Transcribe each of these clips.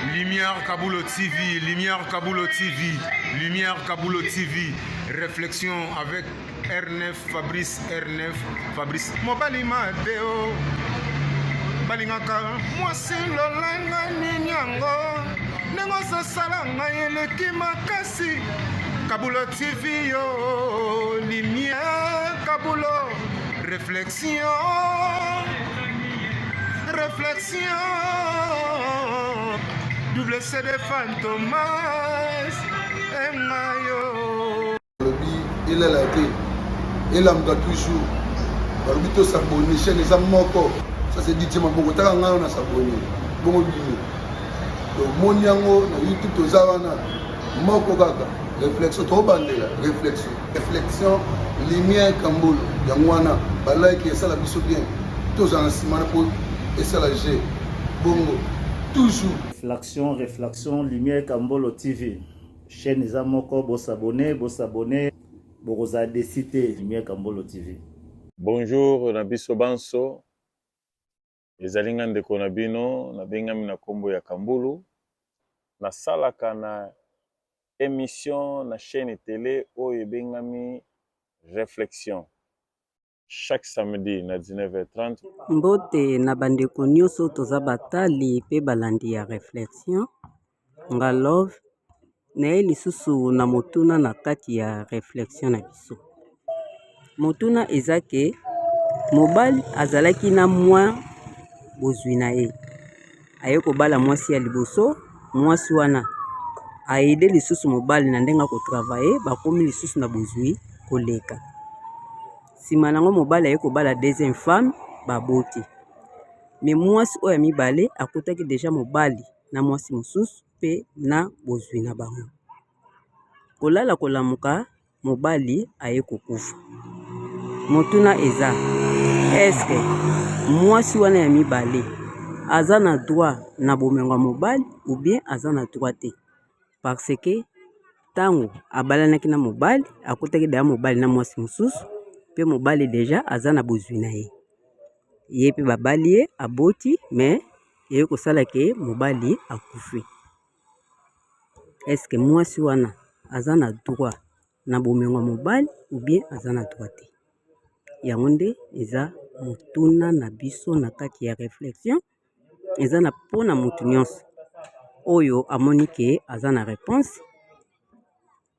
Lumière Kaboulo TV, Lumière Kaboulo TV, Lumière Kaboulo TV. Réflexion avec R9, Fabrice R9, Fabrice. Mobali Madeo, Balingaka, moi c'est Lolenga Ninyango, Nengosa Salanga Yeleki Makasi, Kaboulo TV, yo, Lumière Kaboulo, réflexion. Réflexion, double CD Fantomas, Mayo. Il est là, il a toujours. Barbito s'abonner, chaîne les amoko. Ça c'est dit, Maboko, t'as un an à s'abonner. Bon, mon yango, YouTube, aux Zawana, Moko Gaga, réflexion, trop bandé, réflexion, lumière Kamboul, Yangwana, Balai qui est ça la biso bien. Tous en ciment pour. Et ça la G. Bongo. Toujours. Réflexion, Lumière Kambolo TV. Chaîne les amoko, vous s'abonner, vous avez décidé Lumière Kambolo TV. Bonjour, Nabiso Banso. Les Alingan de Konabino, Nabengami na Kombo ya Kambulu. Na salaka na émission na chaîne télé Oye Bengami Réflexion. Chaque samedi na 19h30. Mbote na bandeko nyonso toza batali pe balandi ya réflexion nga love na ye lisusu na motuna na kati ya réflexion na biso. Motuna eza ke mobali azalaki na mwa bozwi na ye aye kobala mwasi ya liboso, mwasi wana aide lisusu mobali na ndenga kotravaye bakomi lisusu na bozwi koleka. Sima nango mobali aye kobala deuxième femme baboti. Mais mwasi oyo mibale akutaki deja mobali na mwasi mosusu pe na bozwi na bango. Kolala kolamuka mobali aye kokufa. Motuna eza eske mwasi wana ya mibale aza na droit na bomengo mobali ou bien aza na droit te? Parce que tango abalanaki na mobali akutaki deja mobali na mwasi mosusu pe mobali deja aza na bozwi na ye. Ye pe babali ye aboti mais ye kosala ke mobali akufi. Est-ce que mwasi wana aza na droit na bomengo mobali ou bien aza na droit te? Yango nde eza motuna na biso na kati ya réflexion. Eza na pona motu nyonso oyo amoni ke aza na réponse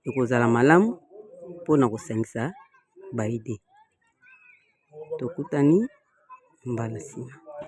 ekozala malamu pona kosangisa baide. Tokutani mbala nsima.